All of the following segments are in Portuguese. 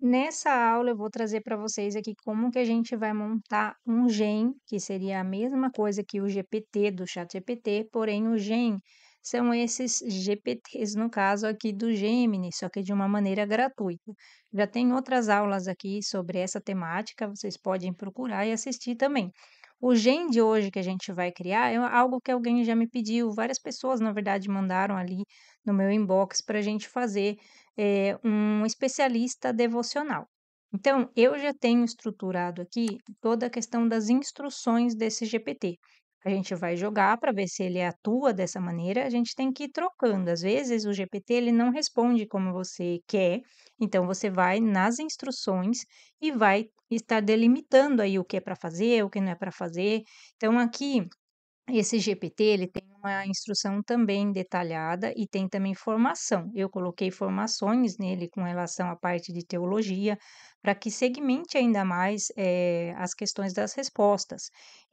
Nessa aula eu vou trazer para vocês aqui como que a gente vai montar um gen, que seria a mesma coisa que o GPT do ChatGPT, porém o gen são esses GPTs, no caso aqui do Gemini, só que de uma maneira gratuita. Já tem outras aulas aqui sobre essa temática, vocês podem procurar e assistir também. O gen de hoje que a gente vai criar é algo que alguém já me pediu, várias pessoas, na verdade, mandaram ali no meu inbox para a gente fazer um especialista devocional. Então, eu já tenho estruturado aqui toda a questão das instruções desse GPT. A gente vai jogar para ver se ele atua dessa maneira, a gente tem que ir trocando. Às vezes o GPT ele não responde como você quer, então você vai nas instruções e vai estar delimitando aí o que é para fazer, o que não é para fazer. Então aqui esse GPT, ele tem uma instrução também detalhada e tem também formação. Eu coloquei formações nele com relação à parte de teologia, para que segmente ainda mais as questões das respostas.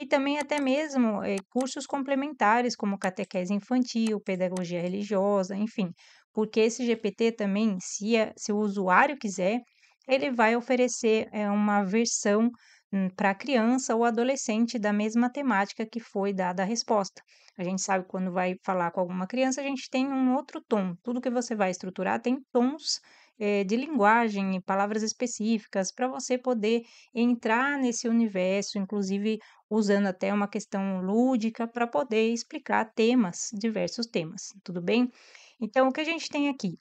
E também até mesmo cursos complementares, como catequese infantil, pedagogia religiosa, enfim. Porque esse GPT também, se o usuário quiser, ele vai oferecer uma versão para a criança ou adolescente da mesma temática que foi dada a resposta. A gente sabe que quando vai falar com alguma criança, a gente tem um outro tom. Tudo que você vai estruturar tem tons de linguagem e palavras específicas para você poder entrar nesse universo, inclusive usando até uma questão lúdica para poder explicar temas, diversos temas, tudo bem? Então, o que a gente tem aqui?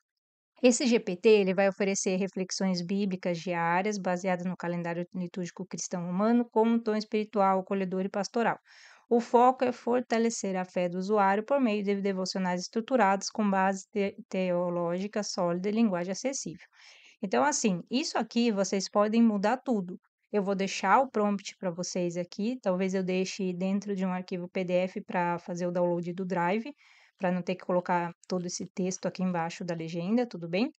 Esse GPT, ele vai oferecer reflexões bíblicas diárias, baseadas no calendário litúrgico cristão humano, com um tom espiritual, acolhedor e pastoral. O foco é fortalecer a fé do usuário por meio de devocionais estruturados com base teológica sólida e linguagem acessível. Então, assim, isso aqui vocês podem mudar tudo. Eu vou deixar o prompt para vocês aqui, talvez eu deixe dentro de um arquivo PDF para fazer o download do Drive, para não ter que colocar todo esse texto aqui embaixo da legenda, tudo bem?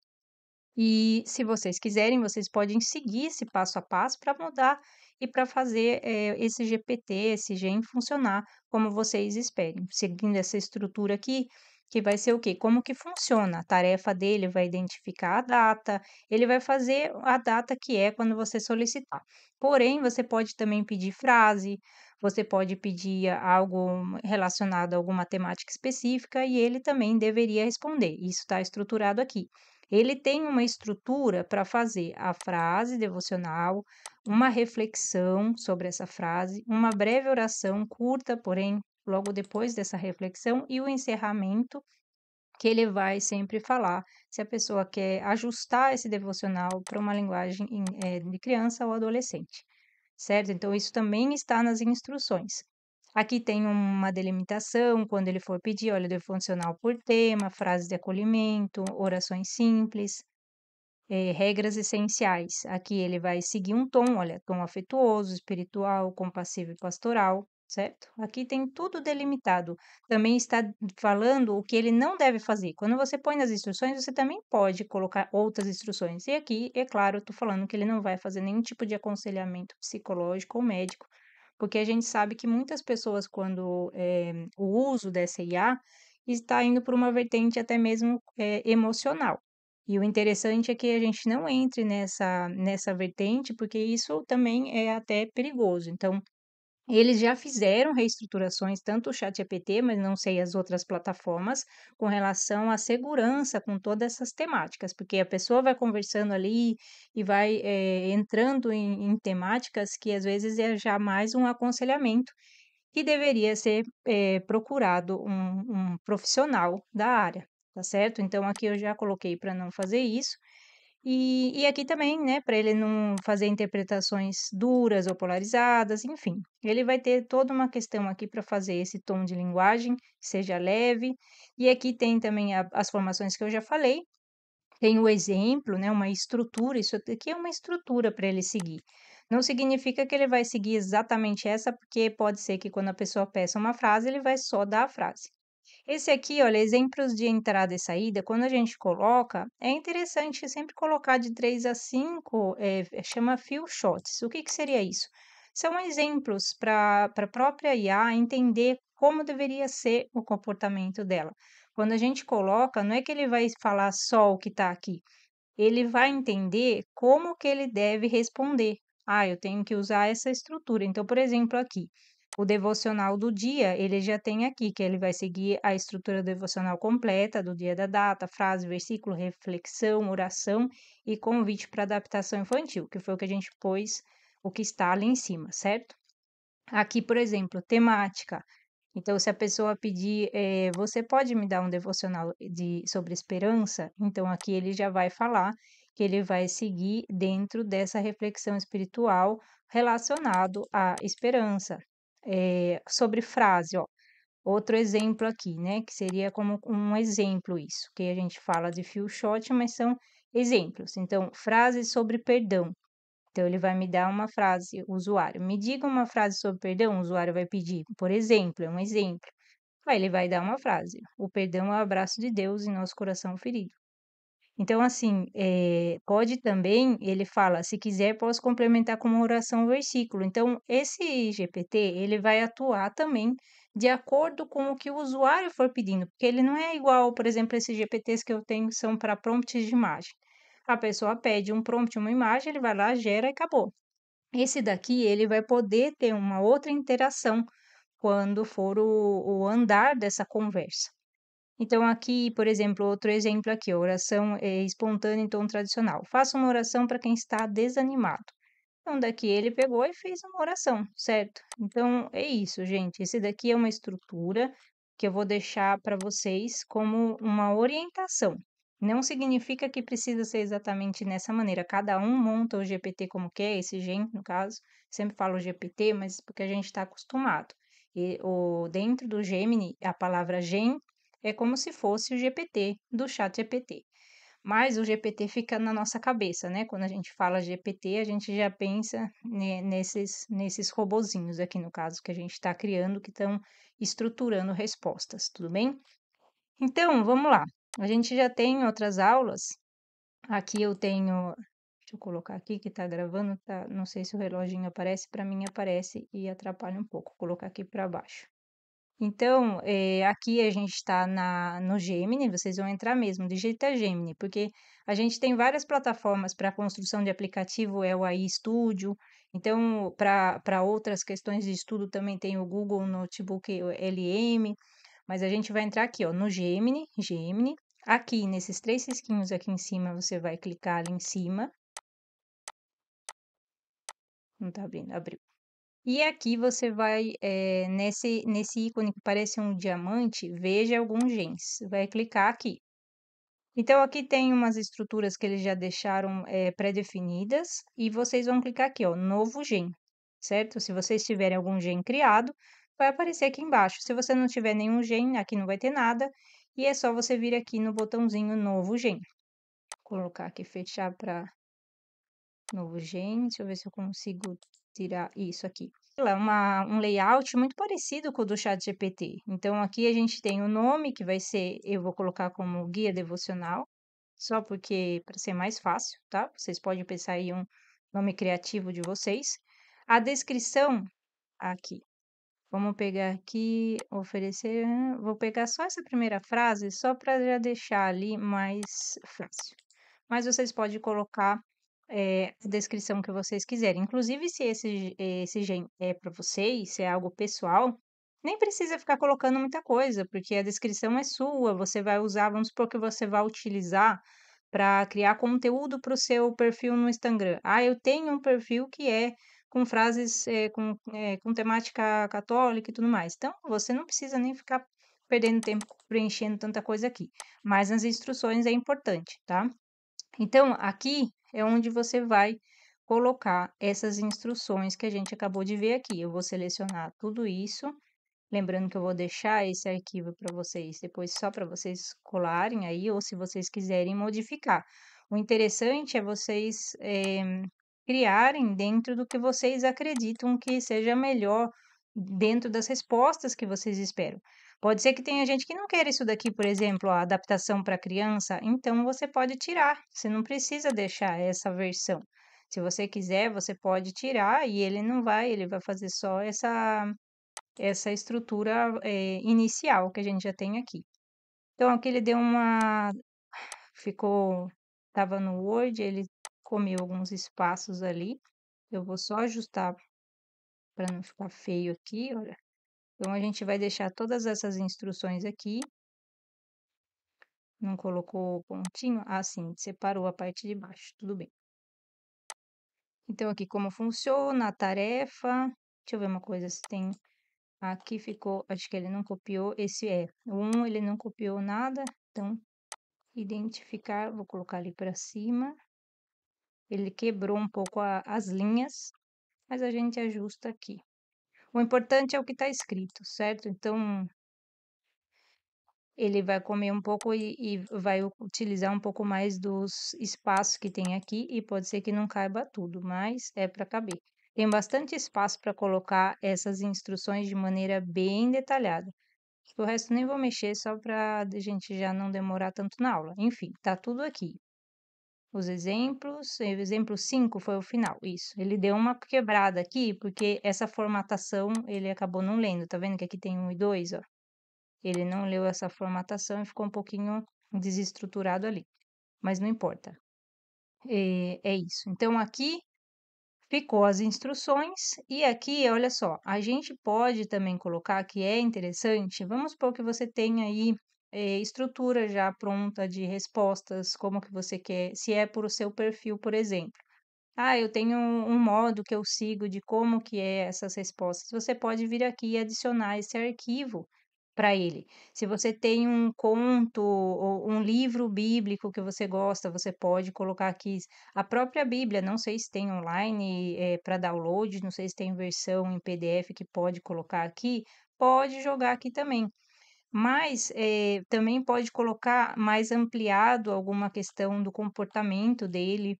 E se vocês quiserem, vocês podem seguir esse passo a passo para mudar e para fazer esse GPT, esse gen funcionar como vocês esperem, seguindo essa estrutura aqui, que vai ser o quê? Como que funciona? A tarefa dele vai identificar a data, ele vai fazer a data que é quando você solicitar. Porém, você pode também pedir frase, você pode pedir algo relacionado a alguma temática específica e ele também deveria responder. Isso está estruturado aqui. Ele tem uma estrutura para fazer a frase devocional, uma reflexão sobre essa frase, uma breve oração curta, porém, logo depois dessa reflexão, e o encerramento, que ele vai sempre falar se a pessoa quer ajustar esse devocional para uma linguagem de criança ou adolescente, certo? Então, isso também está nas instruções. Aqui tem uma delimitação, quando ele for pedir, olha, devocional por tema, frases de acolhimento, orações simples, regras essenciais. Aqui ele vai seguir um tom, olha, tom afetuoso, espiritual, compassivo e pastoral, certo? Aqui tem tudo delimitado. Também está falando o que ele não deve fazer. Quando você põe nas instruções, você também pode colocar outras instruções. E aqui, é claro, eu estou falando que ele não vai fazer nenhum tipo de aconselhamento psicológico ou médico, porque a gente sabe que muitas pessoas, quando o uso dessa IA, está indo por uma vertente até mesmo emocional. E o interessante é que a gente não entre nessa vertente, porque isso também é até perigoso. Então, eles já fizeram reestruturações, tanto o ChatGPT, mas não sei as outras plataformas, com relação à segurança com todas essas temáticas, porque a pessoa vai conversando ali e vai, entrando em temáticas que às vezes é já mais um aconselhamento, que deveria ser, procurado um profissional da área, tá certo? Então aqui eu já coloquei para não fazer isso, e aqui também, né, para ele não fazer interpretações duras ou polarizadas, enfim, ele vai ter toda uma questão aqui para fazer esse tom de linguagem que seja leve, e aqui tem também as formações que eu já falei, tem o exemplo, né, uma estrutura, isso aqui é uma estrutura para ele seguir. Não significa que ele vai seguir exatamente essa, porque pode ser que quando a pessoa peça uma frase, ele vai só dar a frase. Esse aqui, olha, exemplos de entrada e saída, quando a gente coloca, é interessante sempre colocar de 3 a 5, chama few shots. O que que seria isso? São exemplos para a própria IA entender como deveria ser o comportamento dela. Quando a gente coloca, não é que ele vai falar só o que está aqui. ele vai entender como que ele deve responder. Ah, eu tenho que usar essa estrutura. Então, por exemplo, aqui, o devocional do dia, ele já tem aqui que ele vai seguir a estrutura devocional completa do dia da data, frase, versículo, reflexão, oração e convite para adaptação infantil, que foi o que a gente pôs, o que está ali em cima, certo? Aqui, por exemplo, temática. Então, se a pessoa pedir, você pode me dar um devocional sobre esperança? Então, aqui ele já vai falar que ele vai seguir dentro dessa reflexão espiritual relacionado à esperança. Sobre frase, ó, outro exemplo aqui, né, que seria como um exemplo isso, que a gente fala de few shot, mas são exemplos. Então, frases sobre perdão. Então, ele vai me dar uma frase, o usuário, me diga uma frase sobre perdão, o usuário vai pedir, por exemplo, é um exemplo. Aí ele vai dar uma frase, o perdão é o abraço de Deus em nosso coração ferido. Então, assim, pode também, ele fala, se quiser, posso complementar com uma oração ou versículo. Então, esse GPT, ele vai atuar também de acordo com o que o usuário for pedindo, porque ele não é igual, por exemplo, esses GPTs que eu tenho que são para prompts de imagem. A pessoa pede um prompt, uma imagem, ele vai lá, gera e acabou. Esse daqui, ele vai poder ter uma outra interação quando for o andar dessa conversa. Então, aqui, por exemplo, outro exemplo aqui, a oração espontânea em tom tradicional. Faça uma oração para quem está desanimado. Então, daqui ele pegou e fez uma oração, certo? Então, é isso, gente. Esse daqui é uma estrutura que eu vou deixar para vocês como uma orientação. Não significa que precisa ser exatamente nessa maneira. Cada um monta o GPT como quer, esse gen, no caso. Sempre falo GPT, mas porque a gente está acostumado. Dentro do Gemini, a palavra gen é como se fosse o GPT do chat GPT. Mas o GPT fica na nossa cabeça, né? Quando a gente fala GPT, a gente já pensa nesses robozinhos aqui, no caso, que a gente está criando, que estão estruturando respostas, tudo bem? Então, vamos lá. A gente já tem outras aulas. Aqui eu tenho. Deixa eu colocar aqui que está gravando, tá? Não sei se o reloginho aparece, para mim aparece e atrapalha um pouco. Vou colocar aqui para baixo. Então, aqui a gente está no Gemini, vocês vão entrar mesmo, digita Gemini, porque a gente tem várias plataformas para construção de aplicativo, é o AI Studio, então, para outras questões de estudo também tem o Google Notebook LM, mas a gente vai entrar aqui, ó, no Gemini, aqui nesses três risquinhos aqui em cima, você vai clicar ali em cima, não tá abrindo, abriu. E aqui você vai, nesse ícone que parece um diamante, veja alguns gens. Vai clicar aqui. Então, aqui tem umas estruturas que eles já deixaram pré-definidas e vocês vão clicar aqui, ó, novo gen, certo? Se vocês tiverem algum gen criado, vai aparecer aqui embaixo. Se você não tiver nenhum gen, aqui não vai ter nada e é só você vir aqui no botãozinho novo gen. Vou colocar aqui, fechar para novo gen, deixa eu ver se eu consigo tirar isso aqui. Ela é um layout muito parecido com o do ChatGPT. Então, aqui a gente tem o nome, que vai ser, eu vou colocar como guia devocional, só porque, para ser mais fácil, tá? Vocês podem pensar aí um nome criativo de vocês. A descrição, aqui. Vamos pegar aqui, oferecer, vou pegar só essa primeira frase, só para já deixar ali mais fácil. Mas vocês podem colocar a descrição que vocês quiserem. Inclusive, se esse gen é para vocês, se é algo pessoal, nem precisa ficar colocando muita coisa, porque a descrição é sua, você vai usar, vamos supor que você vai utilizar para criar conteúdo para o seu perfil no Instagram. Ah, eu tenho um perfil que é com frases com temática católica e tudo mais. Então, você não precisa nem ficar perdendo tempo preenchendo tanta coisa aqui. Mas nas instruções é importante, tá? Então, aqui é onde você vai colocar essas instruções que a gente acabou de ver aqui. Eu vou selecionar tudo isso, lembrando que eu vou deixar esse arquivo para vocês depois só para vocês colarem aí, ou se vocês quiserem modificar. O interessante é vocês criarem dentro do que vocês acreditam que seja melhor, dentro das respostas que vocês esperam. Pode ser que tenha gente que não queira isso daqui, por exemplo, a adaptação para criança, então você pode tirar, você não precisa deixar essa versão. Se você quiser, você pode tirar e ele não vai, ele vai fazer só essa estrutura inicial que a gente já tem aqui. Então, aqui ele deu ficou estava no Word, ele comeu alguns espaços ali. Eu vou só ajustar para não ficar feio aqui, olha. Então, a gente vai deixar todas essas instruções aqui. Não colocou o pontinho? Ah, sim, separou a parte de baixo, tudo bem. Então, aqui como funciona a tarefa. Deixa eu ver uma coisa, se tem... Aqui ficou, acho que ele não copiou, esse é. O 1 ele não copiou nada, então, identificar, vou colocar ali para cima. Ele quebrou um pouco as linhas, mas a gente ajusta aqui. O importante é o que está escrito, certo? Então, ele vai comer um pouco e vai utilizar um pouco mais dos espaços que tem aqui e pode ser que não caiba tudo, mas é para caber. Tem bastante espaço para colocar essas instruções de maneira bem detalhada. O resto nem vou mexer só para a gente já não demorar tanto na aula. Enfim, tá tudo aqui. Os exemplos, o exemplo 5 foi o final, isso. Ele deu uma quebrada aqui, porque essa formatação ele acabou não lendo. Tá vendo que aqui tem 1 e 2, ó? Ele não leu essa formatação e ficou um pouquinho desestruturado ali. Mas não importa. É isso. Então, aqui ficou as instruções. E aqui, olha só, a gente pode também colocar que é interessante. Vamos supor que você tenha aí estrutura já pronta de respostas, como que você quer, se é por o seu perfil, por exemplo. Ah, eu tenho um modo que eu sigo de como que é essas respostas. Você pode vir aqui e adicionar esse arquivo para ele. Se você tem um conto ou um livro bíblico que você gosta, você pode colocar aqui a própria Bíblia. Não sei se tem online para download, não sei se tem versão em PDF que pode colocar aqui. Pode jogar aqui também. Mas também pode colocar mais ampliado alguma questão do comportamento dele,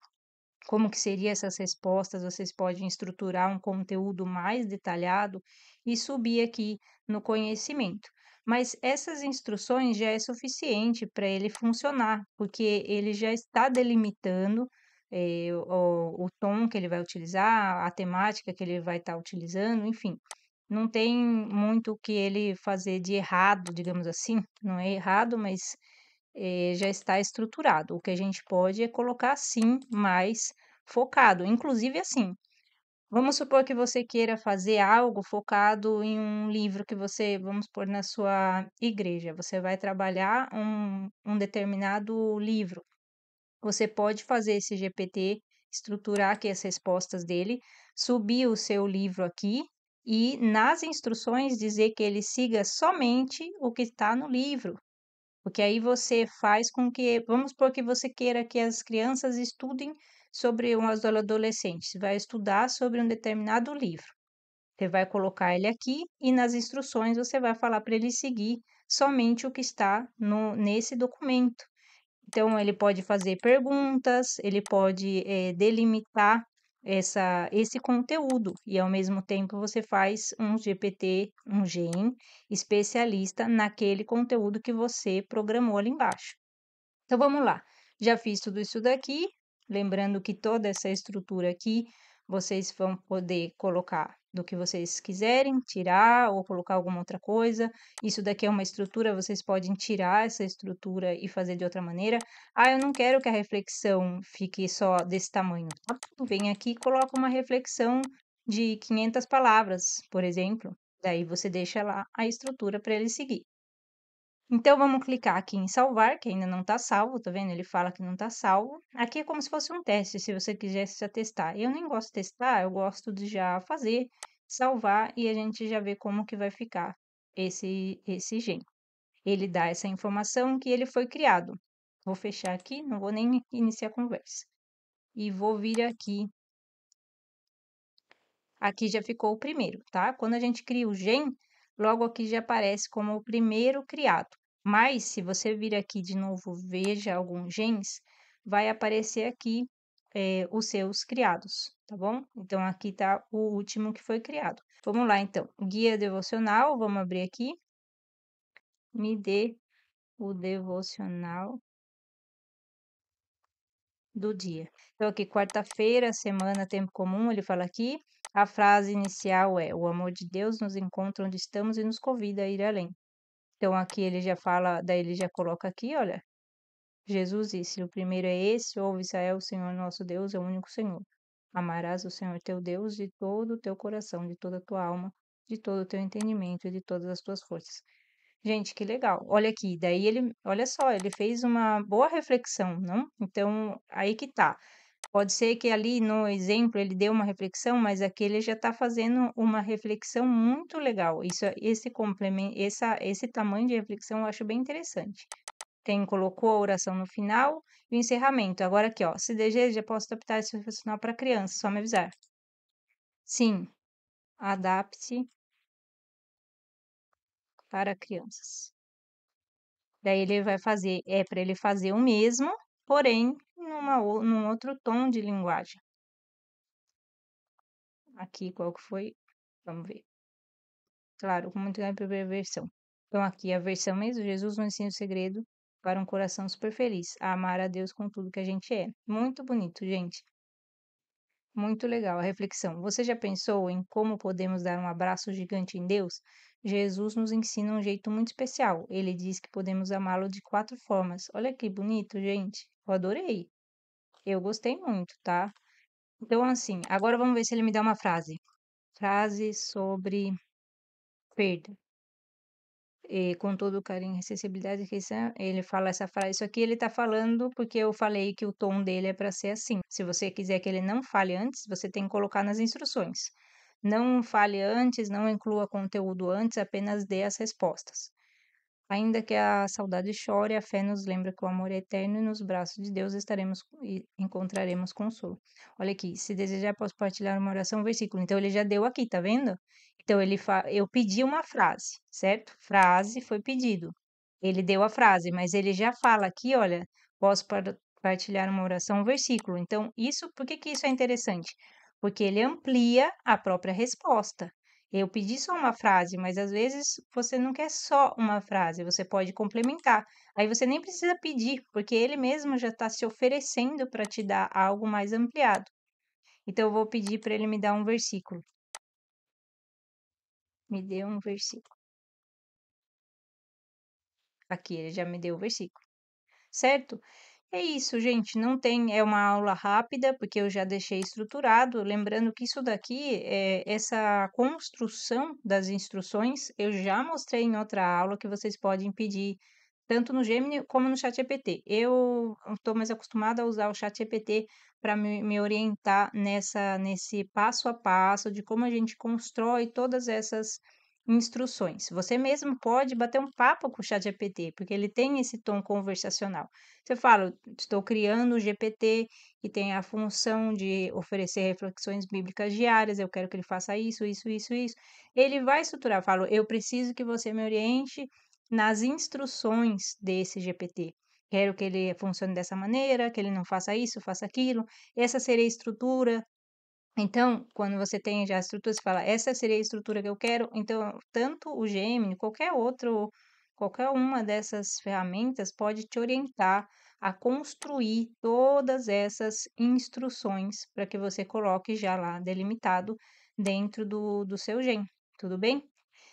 como que seriam essas respostas, vocês podem estruturar um conteúdo mais detalhado e subir aqui no conhecimento. Mas essas instruções já é suficiente para ele funcionar, porque ele já está delimitando o tom que ele vai utilizar, a temática que ele vai estar utilizando, enfim. Não tem muito o que ele fazer de errado, digamos assim. Não é errado, mas já está estruturado. O que a gente pode é colocar, sim, mais focado. Inclusive, assim, vamos supor que você queira fazer algo focado em um livro que você, vamos pôr na sua igreja, você vai trabalhar um determinado livro. Você pode fazer esse GPT, estruturar aqui as respostas dele, subir o seu livro aqui e nas instruções dizer que ele siga somente o que está no livro. Porque aí você faz com que, vamos supor que você queira que as crianças estudem sobre os adolescentes, vai estudar sobre um determinado livro. Você vai colocar ele aqui e nas instruções você vai falar para ele seguir somente o que está nesse documento. Então, ele pode fazer perguntas, ele pode delimitar esse conteúdo, e ao mesmo tempo você faz um GPT, um GEM especialista naquele conteúdo que você programou ali embaixo. Então, vamos lá. Já fiz tudo isso daqui, lembrando que toda essa estrutura aqui, vocês vão poder colocar do que vocês quiserem, tirar ou colocar alguma outra coisa. Isso daqui é uma estrutura, vocês podem tirar essa estrutura e fazer de outra maneira. Ah, eu não quero que a reflexão fique só desse tamanho. Tá bom, vem aqui e coloca uma reflexão de 500 palavras, por exemplo. Daí você deixa lá a estrutura para ele seguir. Então, vamos clicar aqui em salvar, que ainda não está salvo, tá vendo? Ele fala que não está salvo. Aqui é como se fosse um teste, se você quisesse já testar. Eu nem gosto de testar, eu gosto de já fazer, salvar e a gente já vê como que vai ficar esse gen. Ele dá essa informação que ele foi criado. Vou fechar aqui, não vou nem iniciar a conversa. E vou vir aqui. Aqui já ficou o primeiro, tá? Quando a gente cria o gen, logo aqui já aparece como o primeiro criado. Mas, se você vir aqui de novo, veja alguns gens, vai aparecer aqui os seus criados, tá bom? Então, aqui tá o último que foi criado. Vamos lá, então. Guia devocional, vamos abrir aqui. Me dê o devocional do dia. Então, aqui, quarta-feira, semana, tempo comum, ele fala aqui. A frase inicial é: o amor de Deus nos encontra onde estamos e nos convida a ir além. Então, aqui ele já fala, daí ele já coloca aqui, olha. Jesus disse: o primeiro é esse, ouve Israel, o Senhor nosso Deus é o único Senhor. Amarás o Senhor teu Deus de todo o teu coração, de toda a tua alma, de todo o teu entendimento e de todas as tuas forças. Gente, que legal. Olha aqui, daí ele, olha só, ele fez uma boa reflexão, não? Então, aí que tá. Pode ser que ali no exemplo ele deu uma reflexão, mas aqui ele já está fazendo uma reflexão muito legal. Isso, esse complemento, esse tamanho de reflexão eu acho bem interessante. Tem, colocou a oração no final e o encerramento. Agora aqui, ó, se deseja, posso adaptar esse profissional para criança, só me avisar. Sim, adapte para crianças. Daí ele vai fazer, é para ele fazer o mesmo, porém num outro tom de linguagem. Aqui, qual que foi? Vamos ver. Claro, com muito grande primeira versão. Então, aqui a versão mesmo, Jesus nos ensina o segredo para um coração super feliz, a amar a Deus com tudo que a gente é. Muito bonito, gente. Muito legal a reflexão. Você já pensou em como podemos dar um abraço gigante em Deus? Jesus nos ensina um jeito muito especial. Ele diz que podemos amá-lo de 4 formas. Olha que bonito, gente. Eu adorei. Eu gostei muito, tá? Então, assim, agora vamos ver se ele me dá uma frase. Frase sobre perda. Com todo carinho e acessibilidade, ele fala essa frase. Isso aqui ele tá falando porque eu falei que o tom dele é para ser assim. Se você quiser que ele não fale antes, você tem que colocar nas instruções. Não fale antes, não inclua conteúdo antes, apenas dê as respostas. Ainda que a saudade chore, a fé nos lembra que o amor é eterno e nos braços de Deus estaremos e encontraremos consolo. Olha aqui, se desejar, posso partilhar uma oração, um versículo. Então ele já deu aqui, tá vendo? Então eu pedi uma frase, certo? Frase foi pedido. Ele deu a frase, mas ele já fala aqui, olha, posso partilhar uma oração, um versículo. Então, isso, por que que isso é interessante? Porque ele amplia a própria resposta. Eu pedi só uma frase, mas às vezes você não quer só uma frase, você pode complementar. Aí você nem precisa pedir, porque ele mesmo já está se oferecendo para te dar algo mais ampliado. Então eu vou pedir para ele me dar um versículo. Me dê um versículo. Aqui, ele já me deu o versículo, certo? É isso, gente. Não tem, é uma aula rápida, porque eu já deixei estruturado. Lembrando que isso daqui, essa construção das instruções, eu já mostrei em outra aula que vocês podem pedir tanto no Gemini como no ChatGPT. Eu estou mais acostumada a usar o ChatGPT para me orientar nesse passo a passo de como a gente constrói todas essas instruções. Você mesmo pode bater um papo com o ChatGPT, porque ele tem esse tom conversacional. Você fala, estou criando o GPT que tem a função de oferecer reflexões bíblicas diárias, eu quero que ele faça isso, isso, isso, isso. Ele vai estruturar, eu falo, eu preciso que você me oriente nas instruções desse GPT. Quero que ele funcione dessa maneira, que ele não faça isso, faça aquilo. Essa seria a estrutura. Então, quando você tem já a estrutura, você fala, essa seria a estrutura que eu quero. Então, tanto o Gemini, qualquer uma dessas ferramentas pode te orientar a construir todas essas instruções para que você coloque já lá delimitado dentro do seu Gen. Tudo bem?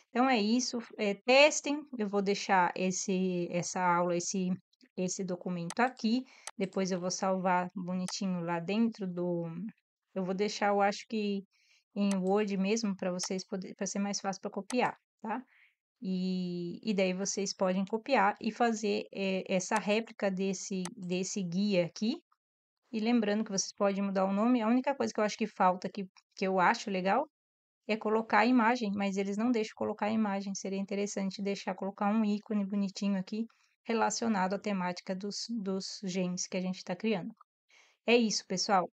Então é isso, testem, eu vou deixar essa aula, esse documento aqui, depois eu vou salvar bonitinho lá dentro eu vou deixar, eu acho que em Word mesmo, para vocês poderem, para ser mais fácil para copiar, tá? E daí vocês podem copiar e fazer essa réplica desse guia aqui, e lembrando que vocês podem mudar o nome, a única coisa que eu acho que falta aqui, que eu acho legal, é colocar a imagem, mas eles não deixam colocar a imagem. Seria interessante deixar colocar um ícone bonitinho aqui relacionado à temática dos genes que a gente está criando. É isso, pessoal.